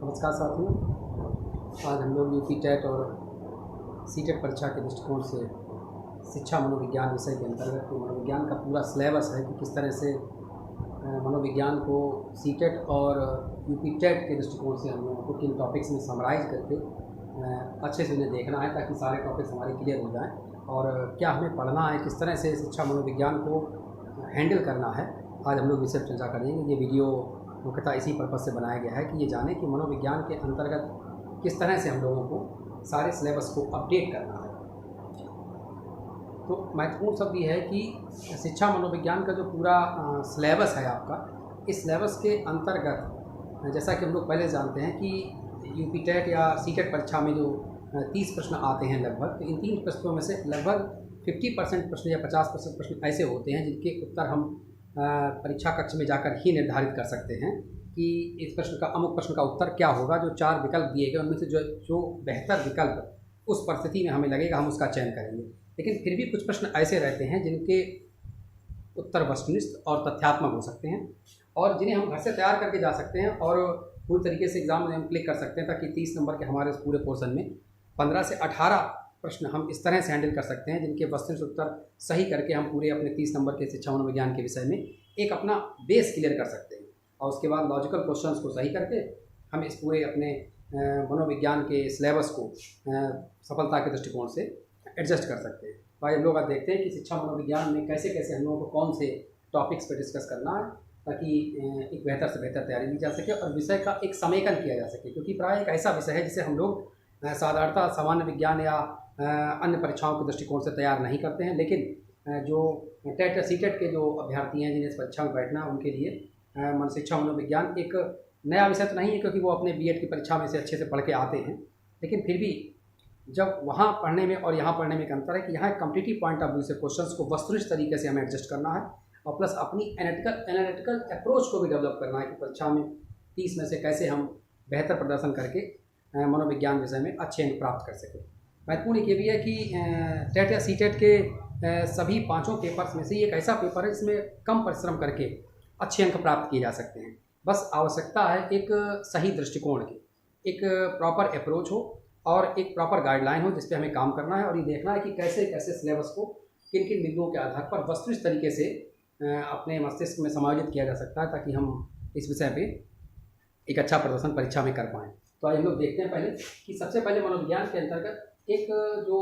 नमस्कार साथियों। आज हम लोग यूपी टेट और सीटेट परीक्षा के दृष्टिकोण से शिक्षा मनोविज्ञान विषय के अंतर्गत मनोविज्ञान का पूरा सिलेबस है कि किस तरह से मनोविज्ञान को सीटेट और यूपी टेट के दृष्टिकोण से हम लोगों को किन टॉपिक्स में समराइज करके अच्छे से उन्हें देखना है ताकि सारे टॉपिक्स हमारे क्लियर हो जाएँ और क्या हमें पढ़ना है, किस तरह से शिक्षा मनोविज्ञान को हैंडल करना है। आज हम लोग विषय पर चर्चा करेंगे। ये वीडियो मुख्यतः इसी पर्पज़ से बनाया गया है कि ये जाने कि मनोविज्ञान के अंतर्गत किस तरह से हम लोगों को सारे सिलेबस को अपडेट करना है। तो महत्वपूर्ण शब्द ये है कि शिक्षा मनोविज्ञान का जो पूरा सिलेबस है आपका, इस सिलेबस के अंतर्गत जैसा कि हम लोग पहले जानते हैं कि यूपी टेट या सीटेट परीक्षा में जो 30 प्रश्न आते हैं लगभग, तो इन 3 प्रश्नों में से लगभग 50% प्रश्न या 50% प्रश्न ऐसे होते हैं जिनके उत्तर हम परीक्षा कक्ष में जाकर ही निर्धारित कर सकते हैं कि इस प्रश्न का अमुक प्रश्न का उत्तर क्या होगा। जो 4 विकल्प दिए गए उनमें से जो बेहतर विकल्प उस परिस्थिति में हमें लगेगा हम उसका चयन करेंगे। लेकिन फिर भी कुछ प्रश्न ऐसे रहते हैं जिनके उत्तर वस्तुनिष्ठ और तथ्यात्मक हो सकते हैं और जिन्हें हम घर से तैयार करके जा सकते हैं और पूरी तरीके से एग्ज़ाम में हम क्लिक कर सकते हैं ताकि 30 नंबर के हमारे पूरे पोर्शन में 15 से 18 प्रश्न हम इस तरह से हैंडल कर सकते हैं जिनके वस्तुनिष्ठ उत्तर सही करके हम पूरे अपने 30 नंबर के शिक्षा मनोविज्ञान के विषय में एक अपना बेस क्लियर कर सकते हैं और उसके बाद लॉजिकल क्वेश्चंस को सही करके हम इस पूरे अपने मनोविज्ञान के सिलेबस को सफलता के दृष्टिकोण से एडजस्ट कर सकते हैं। भाई हम लोग आज देखते हैं कि शिक्षा मनोविज्ञान में कैसे कैसे हम लोगों को कौन से टॉपिक्स पर डिस्कस करना है ताकि एक बेहतर से बेहतर तैयारी ली जा सके और विषय का एक समेकन किया जा सके, क्योंकि प्राय एक ऐसा विषय है जिसे हम लोग साधारणतः सामान्य विज्ञान या अन्य परीक्षाओं के दृष्टिकोण से तैयार नहीं करते हैं। लेकिन जो टेट या सीटेट के जो अभ्यर्थी हैं जिन्हें इस परीक्षा में बैठना उनके लिए शिक्षा मनोविज्ञान एक नया विषय तो नहीं है, क्योंकि वो अपने बीएड की परीक्षा में से अच्छे से पढ़ के आते हैं। लेकिन फिर भी जब वहाँ पढ़ने में और यहाँ पढ़ने में एक अंतर है कि यहाँ एक कॉम्पिटिटिव पॉइंट ऑफ व्यू से क्वेश्चंस को वस्तुनिष्ठ तरीके से हमें एडजस्ट करना है और प्लस अपनी एनालिटिकल अप्रोच को भी डेवलप करना है कि परीक्षा में 30 में से कैसे हम बेहतर प्रदर्शन करके मनोविज्ञान विषय में अच्छे अंक प्राप्त कर सकें। महत्वपूर्ण ये भी है कि टेट या सीटेट के सभी 5 पेपर्स में से ये एक ऐसा पेपर है जिसमें कम परिश्रम करके अच्छे अंक प्राप्त किए जा सकते हैं। बस आवश्यकता है एक सही दृष्टिकोण की, एक प्रॉपर अप्रोच हो और एक प्रॉपर गाइडलाइन हो जिस पे हमें काम करना है और ये देखना है कि कैसे कैसे सिलेबस को किन किन बिंदुओं के आधार पर वस्तुनिष्ठ तरीके से अपने मस्तिष्क में समायोजित किया जा सकता है ताकि हम इस विषय पे एक अच्छा प्रदर्शन परीक्षा में कर पाएँ। तो आज हम लोग देखते हैं पहले कि सबसे पहले मनोविज्ञान के अंतर्गत एक जो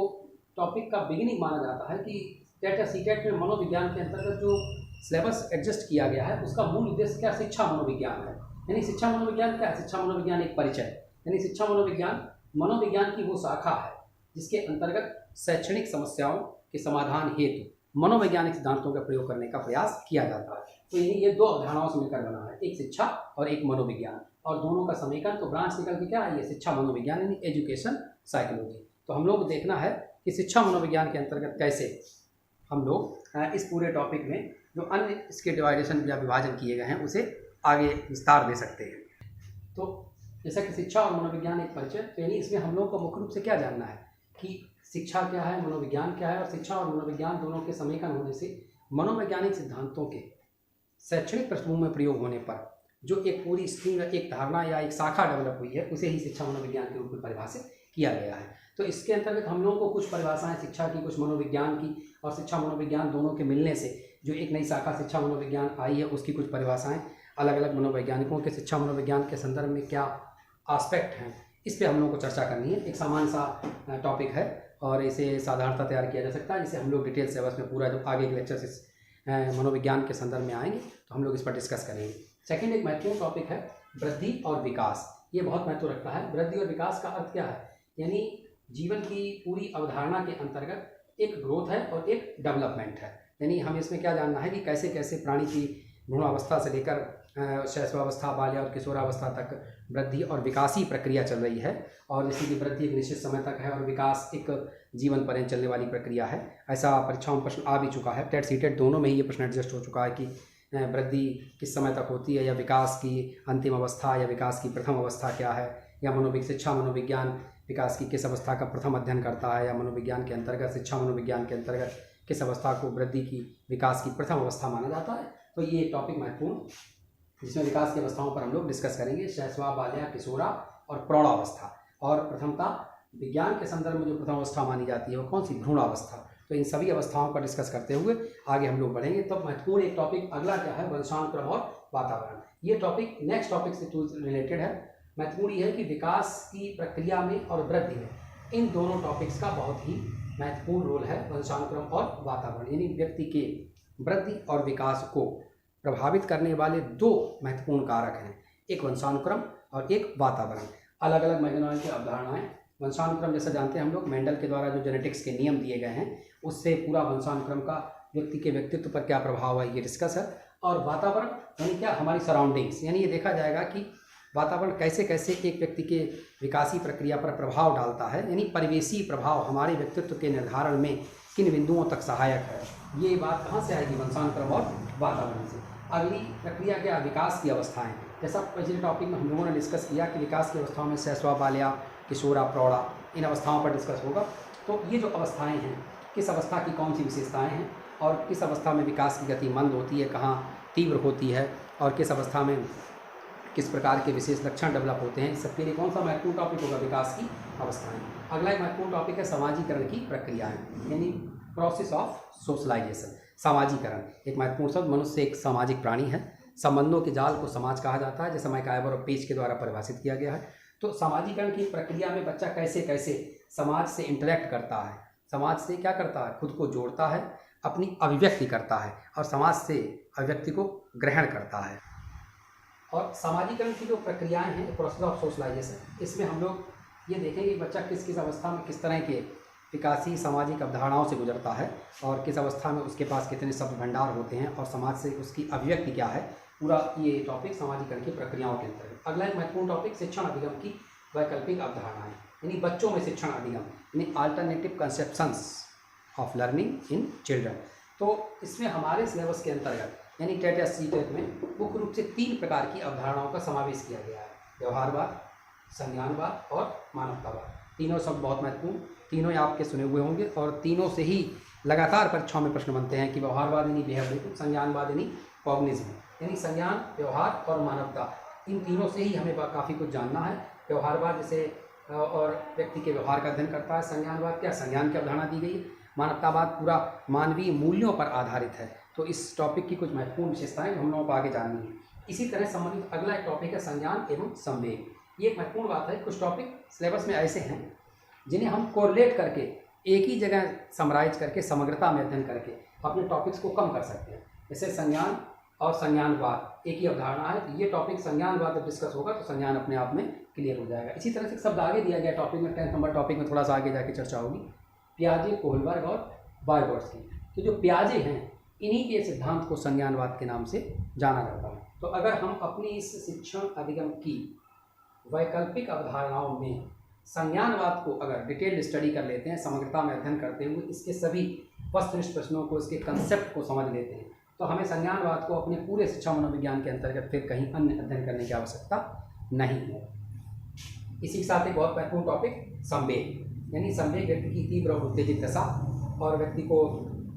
टॉपिक का बिगिनिंग माना जाता है कि टेट या सीटेट में मनोविज्ञान के अंतर्गत जो सिलेबस एडजस्ट किया गया है उसका मूल उद्देश्य क्या शिक्षा मनोविज्ञान है। यानी शिक्षा मनोविज्ञान क्या है? शिक्षा मनोविज्ञान एक परिचय, यानी शिक्षा मनोविज्ञान की वो शाखा है जिसके अंतर्गत शैक्षणिक समस्याओं के समाधान हेतु मनोवैज्ञानिक सिद्धांतों का प्रयोग करने का प्रयास किया जाता है। तो ये 2 अवधारणाओं से मिलकर बना है, एक शिक्षा और एक मनोविज्ञान, और दोनों का समेकन तो ब्रांच निकल के क्या है, ये शिक्षा मनोविज्ञान यानी एजुकेशन साइकोलॉजी। तो हम लोग देखना है कि शिक्षा मनोविज्ञान के अंतर्गत कैसे हम लोग इस पूरे टॉपिक में जो अन्य इसके डिवाइडेशन या विभाजन किए गए हैं उसे आगे विस्तार दे सकते हैं। तो जैसा कि शिक्षा और मनोविज्ञान एक परिचय, तो यानी इसमें हम लोग को मुख्य रूप से क्या जानना है कि शिक्षा क्या है, मनोविज्ञान क्या है, और शिक्षा और मनोविज्ञान दोनों के समेकन होने से मनोवैज्ञानिक सिद्धांतों के शैक्षणिक पृष्ठभूमि में प्रयोग होने पर जो एक पूरी स्कीम, एक धारणा या एक शाखा डेवलप हुई है उसे ही शिक्षा मनोविज्ञान के रूप में परिभाषित किया गया है। तो इसके अंतर्गत हम लोगों को कुछ परिभाषाएं शिक्षा की, कुछ मनोविज्ञान की, और शिक्षा मनोविज्ञान दोनों के मिलने से जो एक नई शाखा शिक्षा मनोविज्ञान आई है उसकी कुछ परिभाषाएं अलग अलग मनोवैज्ञानिकों के शिक्षा मनोविज्ञान के संदर्भ में क्या एस्पेक्ट हैं, इस पर हम लोगों को चर्चा करनी है। एक सामान्य सा टॉपिक है और इसे साधारणतः तैयार किया जा सकता है, जिसे हम लोग डिटेल सिलेबस में पूरा जो आगे के लेक्चर इस मनोविज्ञान के संदर्भ में आएंगे तो हम लोग इस पर डिस्कस करेंगे। सेकंड एक महत्वपूर्ण टॉपिक है वृद्धि और विकास। ये बहुत महत्व रखता है। वृद्धि और विकास का अर्थ क्या है? यानी जीवन की पूरी अवधारणा के अंतर्गत एक ग्रोथ है और एक डेवलपमेंट है। यानी हमें इसमें क्या जानना है कि कैसे कैसे प्राणी की भ्रूणावस्था से लेकर शैशवावस्था, बाल्य और किशोरावस्था तक वृद्धि और विकासी प्रक्रिया चल रही है, और जैसे कि वृद्धि एक निश्चित समय तक है और विकास एक जीवन पर्यंत चलने वाली प्रक्रिया है। ऐसा परीक्षाओं में प्रश्न आ भी चुका है, टेट सीटेट दोनों में ही ये प्रश्न एडजस्ट हो चुका है कि वृद्धि किस समय तक होती है, या विकास की अंतिम अवस्था या विकास की प्रथम अवस्था क्या है, या शिक्षा मनोविज्ञान विकास की किस अवस्था का प्रथम अध्ययन करता है, या मनोविज्ञान के अंतर्गत शिक्षा मनोविज्ञान के अंतर्गत किस अवस्था को वृद्धि की विकास की प्रथम अवस्था माना जाता है। तो ये टॉपिक महत्वपूर्ण जिसमें विकास की अवस्थाओं पर हम लोग डिस्कस करेंगे, शैशवा, बाल्या, किशोरा और प्रौढ़ावस्था। और प्रथमतः विज्ञान के संदर्भ में जो प्रथम अवस्था मानी जाती है वो कौन सी, भ्रूणावस्था। तो इन सभी अवस्थाओं का डिस्कस करते हुए आगे हम लोग बढ़ेंगे। तब महत्वपूर्ण एक टॉपिक अगला क्या है, वंशानुक्रम और वातावरण। ये टॉपिक नेक्स्ट टॉपिक से रिलेटेड है। महत्वपूर्ण ये है कि विकास की प्रक्रिया में और वृद्धि में इन दोनों टॉपिक्स का बहुत ही महत्वपूर्ण रोल है, वंशानुक्रम और वातावरण। यानी व्यक्ति के वृद्धि और विकास को प्रभावित करने वाले दो महत्वपूर्ण कारक हैं, एक वंशानुक्रम और एक वातावरण। अलग अलग मनोविज्ञान की अवधारणाएं। वंशानुक्रम जैसा जानते हैं हम लोग, मेंडल के द्वारा जो जेनेटिक्स के नियम दिए गए हैं उससे पूरा वंशानुक्रम का व्यक्ति के व्यक्तित्व पर क्या प्रभाव है ये डिस्कस है। और वातावरण यानी क्या, हमारी सराउंडिंग्स, यानी ये देखा जाएगा कि वातावरण कैसे कैसे एक व्यक्ति के विकासी प्रक्रिया पर प्रभाव डालता है, यानी परिवेशी प्रभाव हमारे व्यक्तित्व के निर्धारण में किन बिंदुओं तक सहायक है। ये बात कहाँ से आएगी, वंशानुक्रम और वातावरण से। अगली प्रक्रिया क्या, विकास की अवस्थाएं। जैसा पिछले टॉपिक में हम लोगों ने डिस्कस किया कि विकास की अवस्थाओं में शैशवा, बाल्या, किशोरा, प्रौढ़ा, इन अवस्थाओं पर डिस्कस होगा। तो ये जो अवस्थाएं हैं, किस अवस्था की कौन सी विशेषताएं हैं और किस अवस्था में विकास की गति मंद होती है, कहाँ तीव्र होती है, और किस अवस्था में किस प्रकार के विशेष लक्षण डेवलप होते हैं, इस सबके लिए कौन सा महत्वपूर्ण टॉपिक होगा, विकास की अवस्थाएं। अगला एक महत्वपूर्ण टॉपिक है समाजीकरण की प्रक्रियाएं, यानी प्रोसेस ऑफ सोशलाइजेशन। सामाजीकरण एक महत्वपूर्ण शब्द। मनुष्य एक सामाजिक प्राणी है, संबंधों के जाल को समाज कहा जाता है, जैसे मैकाइवर और पेज के द्वारा परिभाषित किया गया है। तो सामाजीकरण की प्रक्रिया में बच्चा कैसे कैसे समाज से इंटरेक्ट करता है, समाज से क्या करता है, खुद को जोड़ता है, अपनी अभिव्यक्ति करता है और समाज से अभिव्यक्ति को ग्रहण करता है। और सामाजीकरण की जो प्रक्रियाएं हैं, प्रोसेस ऑफ सोशलाइजेशन, इसमें हम लोग ये देखेंगे कि बच्चा किस किस अवस्था में किस तरह के विकासी सामाजिक अवधारणाओं से गुजरता है और किस अवस्था में उसके पास कितने शब्द भंडार होते हैं और समाज से उसकी अभिव्यक्ति क्या है। पूरा ये टॉपिक सामाजिकरण की प्रक्रियाओं के अंतर्गत। अगला एक महत्वपूर्ण टॉपिक शिक्षण अधिगम की वैकल्पिक अवधारणाएं, यानी बच्चों में शिक्षण अधिगम, यानी alternative conceptions of learning in children. तो इसमें हमारे सिलेबस के अंतर्गत यानी टेट या सी-टेट में मुख्य रूप से 3 प्रकार की अवधारणाओं का समावेश किया गया है, व्यवहारवाद, संज्ञानवाद और मानवतावाद। तीनों शब्द बहुत महत्वपूर्ण, तीनों ही आपके सुने हुए होंगे और तीनों से ही लगातार परीक्षाओं में प्रश्न बनते हैं कि व्यवहारवाद यानी बिहेवियर, संज्ञानवाद यानी कॉग्निज्म, यानी संज्ञान, व्यवहार और मानवता, इन तीनों से ही हमें काफ़ी कुछ जानना है। व्यवहारवाद जैसे और व्यक्ति के व्यवहार का अध्ययन करता है, संज्ञानवाद क्या, संज्ञान की अवधारणा दी गई है, मानवतावाद पूरा मानवीय मूल्यों पर आधारित है। तो इस टॉपिक की कुछ महत्वपूर्ण विशेषताएं हम लोगों को आगे जाननी है। इसी तरह संबंधित अगला एक टॉपिक है संज्ञान एवं संवेग। ये एक महत्वपूर्ण बात है, कुछ टॉपिक सिलेबस में ऐसे हैं जिन्हें हम कोरिलेट करके एक ही जगह समराइज करके समग्रता में अध्ययन करके अपने टॉपिक्स को कम कर सकते हैं। जैसे संज्ञान और संज्ञानवाद एक ही अवधारणा है, तो ये टॉपिक संज्ञानवाद जब डिस्कस होगा तो संज्ञान अपने आप में क्लियर हो जाएगा। इसी तरह से शब्द आगे दिया गया टॉपिक में, 10 नंबर टॉपिक में थोड़ा सा आगे जाके चर्चा होगी, पियाजे, कोहलबर्ग और वाइगोट्स्की। तो जो पियाजे हैं, इन्हीं के सिद्धांत को संज्ञानवाद के नाम से जाना जाता है। तो अगर हम अपनी इस शिक्षण अधिगम की वैकल्पिक अवधारणाओं में संज्ञानवाद को अगर डिटेल्ड स्टडी कर लेते हैं, समग्रता में अध्ययन करते हुए इसके सभी वस्तुनिष्ठ प्रश्नों को, इसके कंसेप्ट को समझ लेते हैं, तो हमें संज्ञानवाद को अपने पूरे शिक्षा मनोविज्ञान के अंतर्गत फिर कहीं अन्य अध्ययन करने की आवश्यकता नहीं है। इसी के साथ एक बहुत महत्वपूर्ण टॉपिक संवेग, यानी संवेग व्यक्ति की तीव्र और उत्तेजित दशा और व्यक्ति को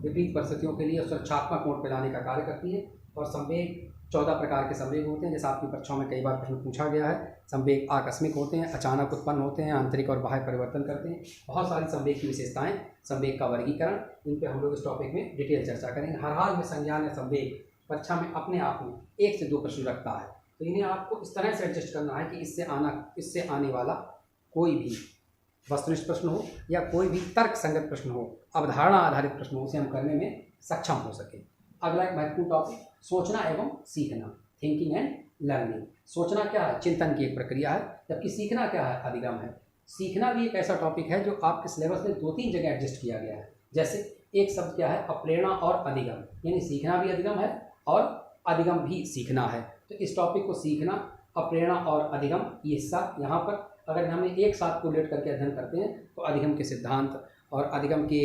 विपरीत परिस्थितियों के लिए सुरक्षात्मक मोड पर लाने का कार्य करती है। और संवेग 14 प्रकार के संवेग होते हैं, जैसा आपकी परीक्षाओं में कई बार प्रश्न पूछा गया है। संवेग आकस्मिक होते हैं, अचानक उत्पन्न होते हैं, आंतरिक और बाह्य परिवर्तन करते हैं। बहुत सारी संवेग की विशेषताएं, संवेग का वर्गीकरण, इन पे हम लोग इस टॉपिक में डिटेल चर्चा करेंगे। हर हाल में संज्ञान या संवेग परीक्षा में अपने आप में 1 से 2 प्रश्न रखता है, तो इन्हें आपको इस तरह से एडजस्ट करना है कि इससे आने वाला कोई भी वस्तुनिष्ठ प्रश्न हो या कोई भी तर्क संगत प्रश्न हो, अवधारणा आधारित प्रश्न हो, उसे हम करने में सक्षम हो सके। अगला एक महत्वपूर्ण टॉपिक सोचना एवं सीखना, थिंकिंग एंड लर्निंग। सोचना क्या है, चिंतन की एक प्रक्रिया है, जबकि सीखना क्या है, अधिगम है। सीखना भी एक ऐसा टॉपिक है जो आपके सिलेबस में 2-3 जगह एडजस्ट किया गया है। जैसे एक शब्द क्या है, अप्रेरणा और अधिगम, यानी सीखना भी अधिगम है और अधिगम भी सीखना है। तो इस टॉपिक को सीखना, अप्रेरणा और अधिगम, ये हिस्सा यहाँ पर अगर हमें एक साथ कोरिलेट करके अध्ययन करते हैं तो अधिगम के सिद्धांत और अधिगम के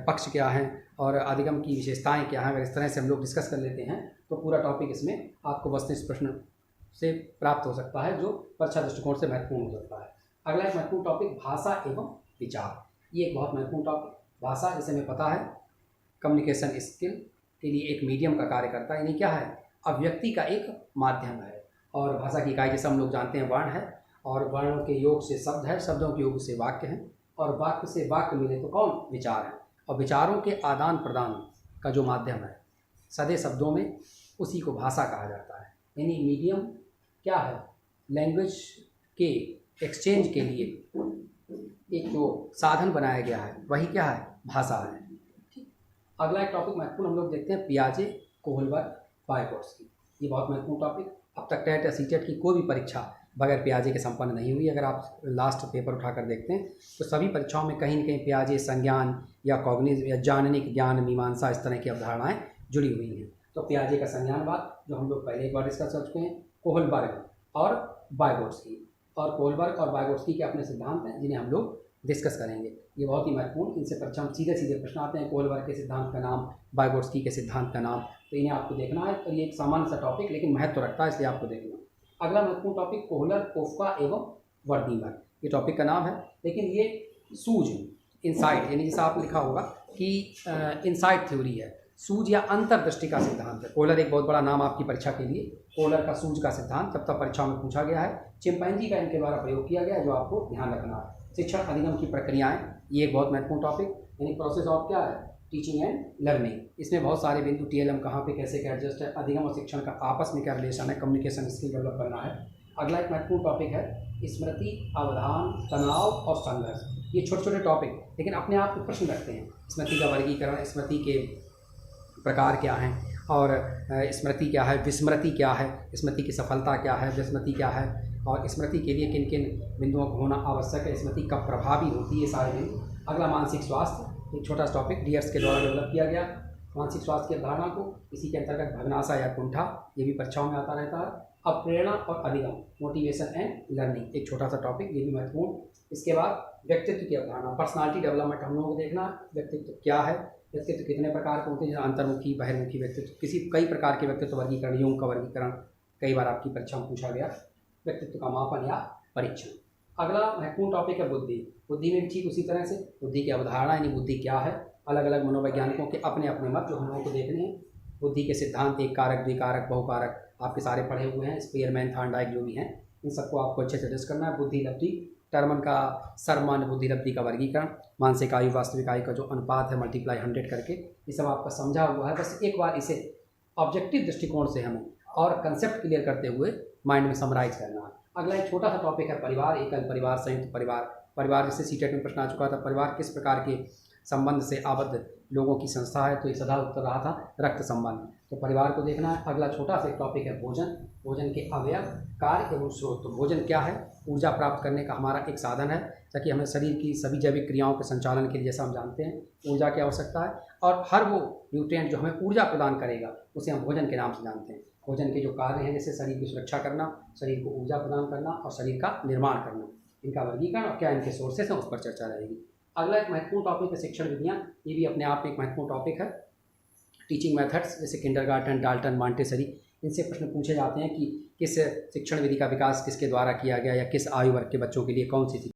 पक्ष क्या हैं और अधिगम की विशेषताएं क्या हैं, अगर इस तरह से हम लोग डिस्कस कर लेते हैं तो पूरा टॉपिक इसमें आपको वस्तुनिष्ठ प्रश्न से प्राप्त हो सकता है, जो परीक्षा दृष्टिकोण से महत्वपूर्ण हो सकता है। अगला एक महत्वपूर्ण टॉपिक भाषा एवं विचार, ये एक बहुत महत्वपूर्ण टॉपिक। भाषा जैसे हमें पता है कम्युनिकेशन स्किल के लिए एक मीडियम का कार्य करता है, यानी क्या है, अभिव्यक्ति का एक माध्यम है। और भाषा की इकाई जैसे हम लोग जानते हैं वर्ण है, और वर्णों के योग से शब्द है, शब्दों के योग से वाक्य है, और वाक्य से वाक्य मिले तो कौन? विचार है। और विचारों के आदान प्रदान का जो माध्यम है सदे शब्दों में, उसी को भाषा कहा जाता है। यानी मीडियम क्या है? लैंग्वेज के एक्सचेंज के लिए एक जो साधन बनाया गया है वही क्या है? भाषा है। ठीक। अगला एक टॉपिक महत्वपूर्ण हम लोग देखते हैं, पियाजे, कोहलबर्ग, वाइगोत्स्की। ये बहुत महत्वपूर्ण टॉपिक। अब तक टेट या सीटेट की कोई भी परीक्षा बगैर पियाजे के संपन्न नहीं हुई। अगर आप लास्ट पेपर उठाकर देखते हैं तो सभी परीक्षाओं में कहीं न कहीं पियाजे, संज्ञान या कॉग्निज या जाननिक ज्ञान, मीमांसा, इस तरह की अवधारणाएं जुड़ी हुई हैं। तो पियाजे का संज्ञानवाद जो हम लोग पहले एक बार डिस्कस कर चुके हैं, कोहलबर्ग और वाइगोत्स्की, और कोहलबर्ग और वाइगोत्स्की के अपने सिद्धांत हैं जिन्हें हम लोग डिस्कस करेंगे। ये बहुत ही महत्वपूर्ण, इनसे परीक्षा में सीधे सीधे प्रश्न आते हैं। कोहलबर्ग के सिद्धांत का नाम, वाइगोत्स्की के सिद्धांत का नाम, तो इन्हें आपको देखना है। और ये एक सामान्य सा टॉपिक लेकिन महत्व रखता है, इसलिए आपको देखना। अगला महत्वपूर्ण टॉपिक कोहलर, कोफ्का एवं वर्दीमर, ये टॉपिक का नाम है। लेकिन ये सूझ, इंसाइट, यानी जैसा आप लिखा होगा कि इंसाइट थ्योरी है, सूझ या अंतर्दृष्टि का सिद्धांत है। कोहलर एक बहुत बड़ा नाम आपकी परीक्षा के लिए। कोहलर का सूझ का सिद्धांत तब तक परीक्षा में पूछा गया है। चिंपैंजी का इनके द्वारा प्रयोग किया गया है, जो आपको ध्यान रखना है। शिक्षण अधिगम की प्रक्रियाएं, ये एक बहुत महत्वपूर्ण टॉपिक, यानी प्रोसेस ऑफ क्या है? Teaching and learning. इसमें बहुत सारे बिंदु, टीएलएम कहाँ पे कैसे क्या एडजस्ट है, अधिगम और शिक्षण का आपस में क्या रिलेशन है, कम्युनिकेशन स्किल डेवलप करना है। अगला एक महत्वपूर्ण टॉपिक है स्मृति, अवधान, तनाव और संघर्ष। ये छोटे छोटे टॉपिक लेकिन अपने आप में प्रश्न रखते हैं। स्मृति का वर्गीकरण, स्मृति के प्रकार क्या हैं, और स्मृति क्या है, विस्मृति क्या है, स्मृति की सफलता क्या है, विस्मृति क्या है, और स्मृति के लिए किन किन बिंदुओं को होना आवश्यक है, स्मृति कब प्रभावी होती है, सारे बिंदु। अगला मानसिक स्वास्थ्य, एक छोटा सा टॉपिक डीएर्स के द्वारा डेवलप किया गया। मानसिक स्वास्थ्य की अवधारणा को, इसी के अंतर्गत भग्नाशा या कुंठा, ये भी परीक्षाओं में आता रहता है। अब प्रेरणा और अधिगम, मोटिवेशन एंड लर्निंग, एक छोटा सा टॉपिक, ये भी महत्वपूर्ण। इसके बाद व्यक्तित्व की अवधारणा, पर्सनालिटी डेवलपमेंट हम लोगों को देखना है। व्यक्तित्व क्या है, व्यक्तित्व कितने प्रकार के होते हैं, अंतर्मुखी, बहिर्मुखी व्यक्तित्व, कई प्रकार के व्यक्तित्व वर्गीकरण, योग का वर्गीकरण कई बार आपकी परीक्षा में पूछा गया। व्यक्तित्व का मापन या परीक्षण। अगला महत्वपूर्ण टॉपिक है बुद्धि। बुद्धि में भी ठीक उसी तरह से बुद्धि की अवधारणा, यानी बुद्धि क्या है, अलग अलग मनोवैज्ञानिकों के अपने अपने मत जो हम लोगों को देखने हैं। बुद्धि के सिद्धांत, एक कारक, द्विकारक, बहुकारक, आपके सारे पढ़े हुए हैं, स्पीयरमैन, थॉर्नडाइक जो भी हैं, इन सबको आपको अच्छे से डिस्कस करना है। बुद्धि लब्धि, टर्मन का सर्वमान्य बुद्धि लब्धि का वर्गीकरण, मानसिक आयु वास्तविक आयु का जो अनुपात है मल्टीप्लाई 100 करके, ये सब आपका समझा हुआ है। बस एक बार इसे ऑब्जेक्टिव दृष्टिकोण से हमें और कंसेप्ट क्लियर करते हुए माइंड में समराइज करना है। अगला एक छोटा सा टॉपिक है परिवार, एकल परिवार, संयुक्त परिवार। परिवार जैसे सीटेट में प्रश्न आ चुका था, परिवार किस प्रकार के संबंध से आबद्ध लोगों की संस्था है, तो ये सदा उत्तर रहा था रक्त संबंध। तो परिवार को देखना है। अगला छोटा सा एक टॉपिक है भोजन, भोजन के अवयव, कार्य एवं स्रोत। तो भोजन क्या है? ऊर्जा प्राप्त करने का हमारा एक साधन है, ताकि हमें शरीर की सभी जैविक क्रियाओं के संचालन के लिए, जैसा हम जानते हैं, ऊर्जा की आवश्यकता है। और हर वो न्यूट्रिएंट जो हमें ऊर्जा प्रदान करेगा उसे हम भोजन के नाम से जानते हैं। भोजन के जो कार्य हैं, जैसे शरीर की सुरक्षा करना, शरीर को ऊर्जा प्रदान करना और शरीर का निर्माण करना, इनका वर्गीकरण और क्या इनके सोर्सेस हैं, उस पर चर्चा रहेगी। अगला एक महत्वपूर्ण टॉपिक है शिक्षण विधियाँ। ये भी अपने आप में एक महत्वपूर्ण टॉपिक है। टीचिंग मेथड्स, जैसे किंडरगार्टन, डाल्टन, मॉन्टेसरी, इनसे प्रश्न पूछे जाते हैं कि किस शिक्षण विधि का विकास किसके द्वारा किया गया, या किस आयु वर्ग के बच्चों के लिए कौन सी